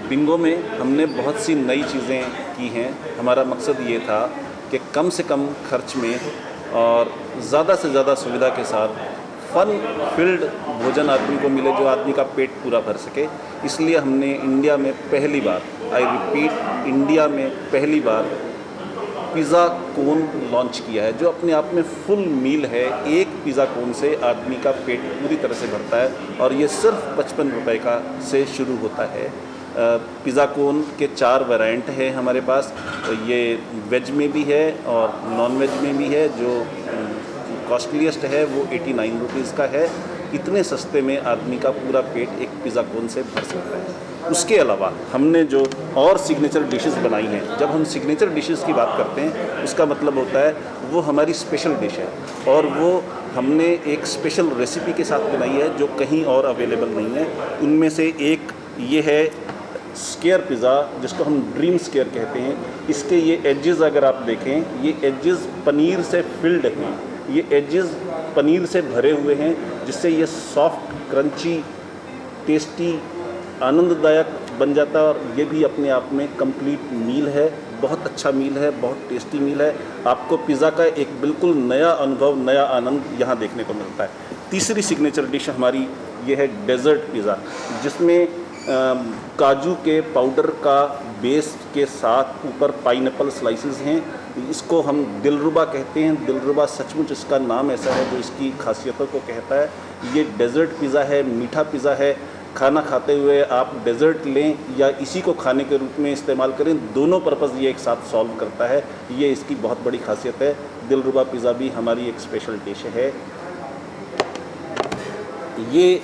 Bingo में हमने बहुत सी नई चीज़ें की हैं। हमारा मकसद ये था कि कम से कम खर्च में और ज़्यादा से ज़्यादा सुविधा के साथ फन फील्ड भोजन आदमी को मिले जो आदमी का पेट पूरा भर सके। इसलिए हमने इंडिया में पहली बार, आई रिपीट, इंडिया में पहली बार पिज़्ज़ा कोन लॉन्च किया है, जो अपने आप में फुल मील है। एक पिज़्ज़ा कोन से आदमी का पेट पूरी तरह से भरता है और ये सिर्फ 55 रुपये का से शुरू होता है। पिज़्ज़ा कोन के 4 वेरिएंट हैं हमारे पास। ये वेज में भी है और नॉन वेज में भी है। जो कॉस्टलीस्ट है वो 89 रुपीज़ का है। इतने सस्ते में आदमी का पूरा पेट एक पिज़्ज़ा कोन से भर सकता है। उसके अलावा हमने जो और सिग्नेचर डिशेस बनाई हैं, जब हम सिग्नेचर डिशेस की बात करते हैं उसका मतलब होता है वो हमारी स्पेशल डिश है और वो हमने एक स्पेशल रेसिपी के साथ बनाई है जो कहीं और अवेलेबल नहीं है। उनमें से एक ये है स्क्वायर पिज़्ज़ा, जिसको हम ड्रीम स्क्वायर कहते हैं। इसके ये एजेस अगर आप देखें, ये एजेस पनीर से फिल्ड हैं। ये एजेस पनीर से भरे हुए हैं, जिससे ये सॉफ्ट, क्रंची, टेस्टी, आनंददायक बन जाता है। और ये भी अपने आप में कंप्लीट मील है, बहुत अच्छा मील है, बहुत टेस्टी मील है। आपको पिज़्ज़ा का एक बिल्कुल नया अनुभव, नया आनंद यहाँ देखने को मिलता है। तीसरी सिग्नेचर डिश हमारी ये है डेज़र्ट पिज़्ज़ा, जिसमें काजू के पाउडर का बेस के साथ ऊपर पाइनएप्पल स्लाइसेस हैं। इसको हम दिलरुबा कहते हैं। दिलरुबा सचमुच इसका नाम ऐसा है जो इसकी खासियतों को कहता है। ये डेज़र्ट पिज़्ज़ा है, मीठा पिज़्ज़ा है। खाना खाते हुए आप डेज़र्ट लें या इसी को खाने के रूप में इस्तेमाल करें, दोनों पर्पज़ ये एक साथ सॉल्व करता है। ये इसकी बहुत बड़ी खासियत है। दिलरुबा पिज़्ज़ा भी हमारी एक स्पेशल डिश है। ये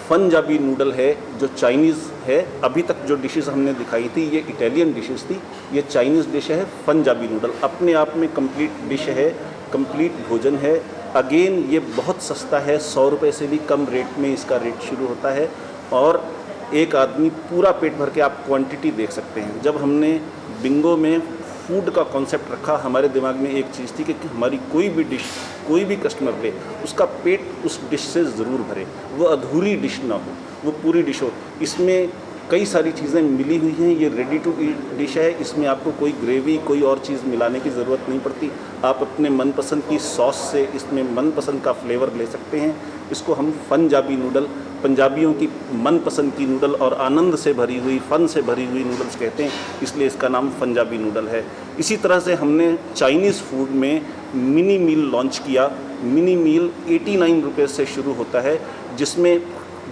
पंजाबी नूडल है जो चाइनीज़ है। अभी तक जो डिशेस हमने दिखाई थी ये इटालियन डिशेस थी, ये चाइनीज़ डिश है पंजाबी नूडल। अपने आप में कंप्लीट डिश है, कंप्लीट भोजन है। अगेन ये बहुत सस्ता है, 100 रुपये से भी कम रेट में इसका रेट शुरू होता है और एक आदमी पूरा पेट भर के आप क्वांटिटी देख सकते हैं। जब हमने बिंगो में फूड का कॉन्सेप्ट रखा, हमारे दिमाग में एक चीज़ थी कि हमारी कोई भी डिश, कोई भी कस्टमर ले, उसका पेट उस डिश से ज़रूर भरे, वो अधूरी डिश ना हो, वो पूरी डिश हो। इसमें कई सारी चीज़ें मिली हुई हैं। ये रेडी टू ईट डिश है। इसमें आपको कोई ग्रेवी, कोई और चीज़ मिलाने की ज़रूरत नहीं पड़ती। आप अपने मनपसंद की सॉस से इसमें मनपसंद का फ्लेवर ले सकते हैं। इसको हम पंजाबी नूडल, पंजाबियों की मनपसंद की नूडल और आनंद से भरी हुई, फ़न से भरी हुई नूडल्स कहते हैं, इसलिए इसका नाम पंजाबी नूडल है। इसी तरह से हमने चाइनीज़ फूड में मिनी मील लॉन्च किया। मिनी मील 89 रुपये से शुरू होता है, जिसमें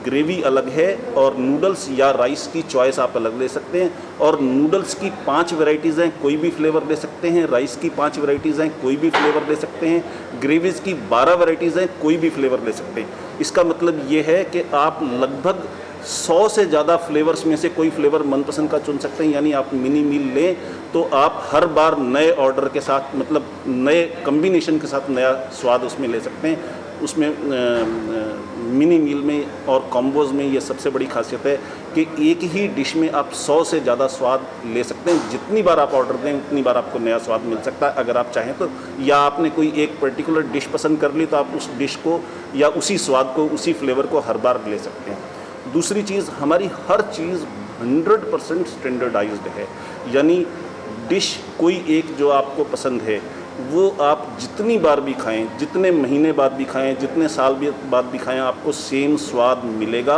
ग्रेवी अलग है और नूडल्स या राइस की चॉइस आप अलग ले सकते हैं। और नूडल्स की 5 वैरायटीज़ हैं, कोई भी फ्लेवर ले सकते हैं। राइस की 5 वैरायटीज़ हैं, कोई भी फ्लेवर ले सकते हैं। ग्रेवीज़ की 12 वैरायटीज़ हैं, कोई भी फ्लेवर ले सकते हैं। इसका मतलब ये है कि आप लगभग 100 से ज़्यादा फ्लेवर्स में से कोई फ्लेवर मनपसंद का चुन सकते हैं। यानी आप मिनी मील लें तो आप हर बार नए ऑर्डर के साथ, मतलब नए कम्बिनेशन के साथ नया स्वाद उसमें ले सकते हैं। उसमें मिनी मील में और कॉम्बोज़ में ये सबसे बड़ी खासियत है कि एक ही डिश में आप 100 से ज़्यादा स्वाद ले सकते हैं। जितनी बार आप ऑर्डर दें उतनी बार आपको नया स्वाद मिल सकता है अगर आप चाहें तो। या आपने कोई एक पर्टिकुलर डिश पसंद कर ली तो आप उस डिश को या उसी स्वाद को, उसी फ्लेवर को हर बार ले सकते हैं। दूसरी चीज़, हमारी हर चीज़ 100% स्टैंडर्डाइज्ड है। यानी डिश कोई एक जो आपको पसंद है वो आप जितनी बार भी खाएं, जितने महीने बाद भी खाएं, जितने साल बाद भी खाएं, आपको सेम स्वाद मिलेगा,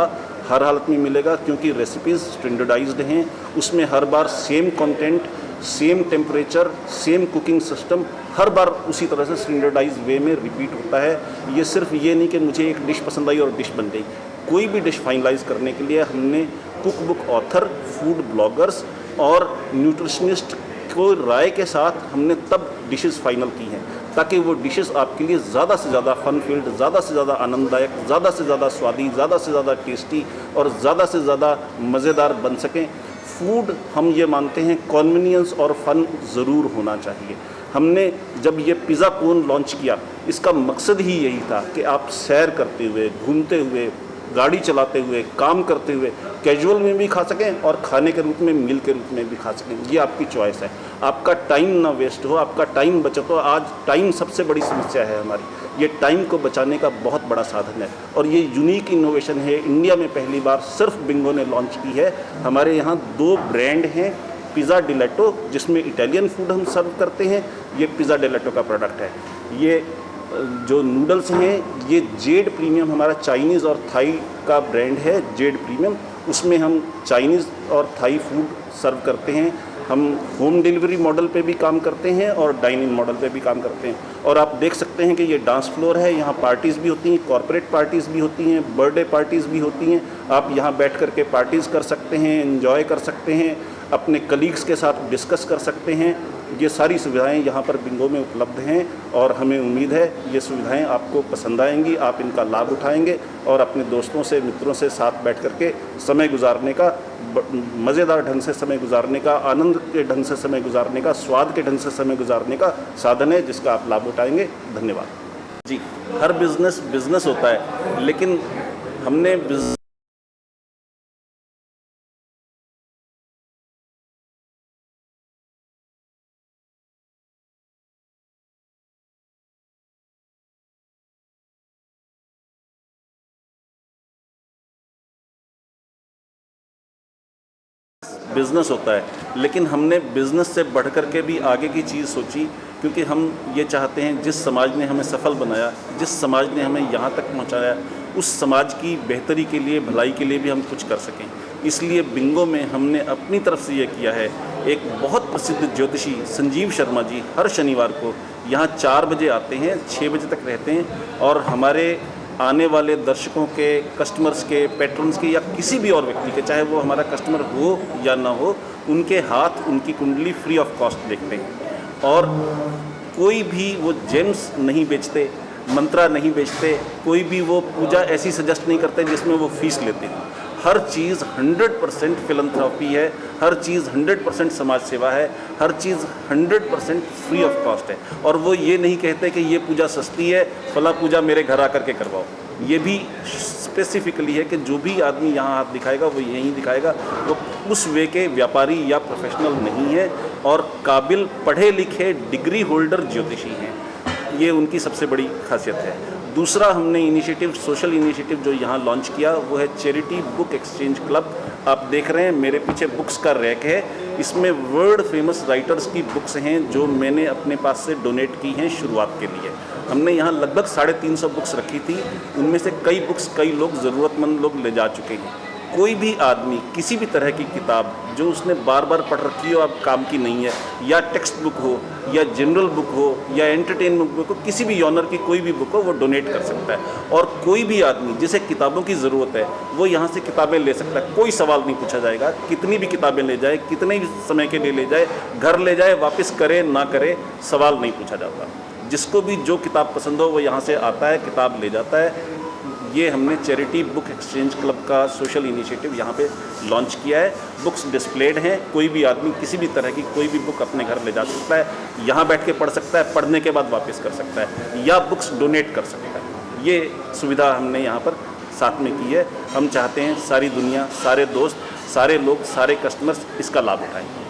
हर हालत में मिलेगा, क्योंकि रेसिपीज़ स्टैंडर्डाइज्ड हैं। उसमें हर बार same content, same temperature, same cooking system हर बार उसी तरह से स्टैंडर्डाइज वे में रिपीट होता है। ये सिर्फ ये नहीं कि मुझे एक डिश पसंद आई और डिश बन गई। कोई भी डिश फाइनलाइज करने के लिए हमने cook book author, food bloggers और न्यूट्रिशनिस्ट को राय के साथ हमने तब डिशेस फाइनल की हैं, ताकि वो डिशेस आपके लिए ज़्यादा से ज़्यादा फन फील्ड, ज़्यादा से ज़्यादा आनंददायक, ज़्यादा से ज़्यादा स्वादी, ज़्यादा से ज़्यादा टेस्टी और ज़्यादा से ज़्यादा मज़ेदार बन सकें। फूड, हम ये मानते हैं, कन्वीनियंस और फ़न ज़रूर होना चाहिए। हमने जब ये पिज़्ज़ा कोन लॉन्च किया, इसका मकसद ही यही था कि आप सैर करते हुए, घूमते हुए, गाड़ी चलाते हुए, काम करते हुए कैजुअल में भी खा सकें और खाने के रूप में, मील के रूप में भी खा सकें। ये आपकी चॉइस है। आपका टाइम ना वेस्ट हो, आपका टाइम बचत हो। आज टाइम सबसे बड़ी समस्या है हमारी, ये टाइम को बचाने का बहुत बड़ा साधन है और ये यूनिक इनोवेशन है। इंडिया में पहली बार सिर्फ बिंगो ने लॉन्च की है। हमारे यहाँ 2 ब्रांड हैं, पिज़्ज़ा डिलेटो जिसमें इटालियन फूड हम सर्व करते हैं, ये पिज़्ज़ा डिलेटो का प्रोडक्ट है। ये जो नूडल्स हैं ये जेड प्रीमियम हमारा चाइनीज़ और थाई का ब्रांड है, जेड प्रीमियम, उसमें हम चाइनीज़ और थाई फूड सर्व करते हैं। हम होम डिलीवरी मॉडल पे भी काम करते हैं और डाइनिंग मॉडल पे भी काम करते हैं। और आप देख सकते हैं कि ये डांस फ्लोर है, यहाँ पार्टीज़ भी होती हैं, कॉर्पोरेट पार्टीज़ भी होती हैं, बर्थडे पार्टीज़ भी होती हैं। आप यहाँ बैठ कर के पार्टीज़ कर सकते हैं, एंजॉय कर सकते हैं, अपने कलीग्स के साथ डिस्कस कर सकते हैं। ये सारी सुविधाएं यहाँ पर बिंगो में उपलब्ध हैं और हमें उम्मीद है ये सुविधाएं आपको पसंद आएंगी, आप इनका लाभ उठाएंगे और अपने दोस्तों से, मित्रों से साथ बैठ कर के समय गुजारने का, मज़ेदार ढंग से समय गुजारने का, आनंद के ढंग से समय गुजारने का, स्वाद के ढंग से समय गुजारने का साधन है जिसका आप लाभ उठाएंगे। धन्यवाद जी। हर बिज़नेस होता है, लेकिन हमने बिज़नेस होता है, लेकिन हमने बिज़नेस से बढ़ कर के भी आगे की चीज़ सोची, क्योंकि हम ये चाहते हैं जिस समाज ने हमें सफल बनाया, जिस समाज ने हमें यहाँ तक पहुँचाया, उस समाज की बेहतरी के लिए, भलाई के लिए भी हम कुछ कर सकें। इसलिए बिंगो में हमने अपनी तरफ से ये किया है। एक बहुत प्रसिद्ध ज्योतिषी संजीव शर्मा जी हर शनिवार को यहाँ 4 बजे आते हैं, 6 बजे तक रहते हैं और हमारे आने वाले दर्शकों के, कस्टमर्स के, पेट्रन्स के या किसी भी और व्यक्ति के, चाहे वो हमारा कस्टमर हो या ना हो, उनके हाथ, उनकी कुंडली फ्री ऑफ कॉस्ट देखते हैं। और कोई भी वो जेम्स नहीं बेचते, मंत्रा नहीं बेचते, कोई भी वो पूजा ऐसी सजेस्ट नहीं करते जिसमें वो फीस लेते हैं। हर चीज़ 100% फिलंथ्रॉपी है, हर चीज़ 100% समाज सेवा है, हर चीज़ 100% फ्री ऑफ कॉस्ट है। और वो ये नहीं कहते कि ये पूजा सस्ती है, फला पूजा मेरे घर आकर के करवाओ। ये भी स्पेसिफिकली है कि जो भी आदमी यहाँ हाथ दिखाएगा वो यहीं दिखाएगा, वो उस वे के व्यापारी या प्रोफेशनल नहीं है और काबिल पढ़े लिखे डिग्री होल्डर ज्योतिषी हैं। ये उनकी सबसे बड़ी खासियत है। दूसरा हमने इनिशिएटिव, सोशल इनिशिएटिव जो यहाँ लॉन्च किया वो है चैरिटी बुक एक्सचेंज क्लब। आप देख रहे हैं मेरे पीछे बुक्स का रैक है, इसमें वर्ल्ड फेमस राइटर्स की बुक्स हैं जो मैंने अपने पास से डोनेट की हैं शुरुआत के लिए। हमने यहाँ लगभग 350 बुक्स रखी थी, उनमें से कई बुक्स कई लोग, ज़रूरतमंद लोग ले जा चुके हैं। कोई भी आदमी किसी भी तरह की किताब जो उसने बार बार पढ़ रखी हो, अब काम की नहीं है, या टेक्स्ट बुक हो या जनरल बुक हो या एंटरटेनमेंट बुक हो, किसी भी ऑनर की कोई भी बुक हो, वो डोनेट कर सकता है। और कोई भी आदमी जिसे किताबों की ज़रूरत है वो यहाँ से किताबें ले सकता है। कोई सवाल नहीं पूछा जाएगा, कितनी भी किताबें ले जाए, कितने भी समय के लिए ले जाए, घर ले जाए, वापस करे ना करे, सवाल नहीं पूछा जाता। जिसको भी जो किताब पसंद हो वो यहाँ से आता है, किताब ले जाता है। ये हमने चैरिटी बुक एक्सचेंज क्लब का सोशल इनिशिएटिव यहाँ पे लॉन्च किया है। बुक्स डिस्प्लेड हैं, कोई भी आदमी किसी भी तरह की कोई भी बुक अपने घर ले जा सकता है, यहाँ बैठ के पढ़ सकता है, पढ़ने के बाद वापस कर सकता है या बुक्स डोनेट कर सकता है। ये सुविधा हमने यहाँ पर साथ में की है। हम चाहते हैं सारी दुनिया, सारे दोस्त, सारे लोग, सारे कस्टमर्स इसका लाभ उठाएं।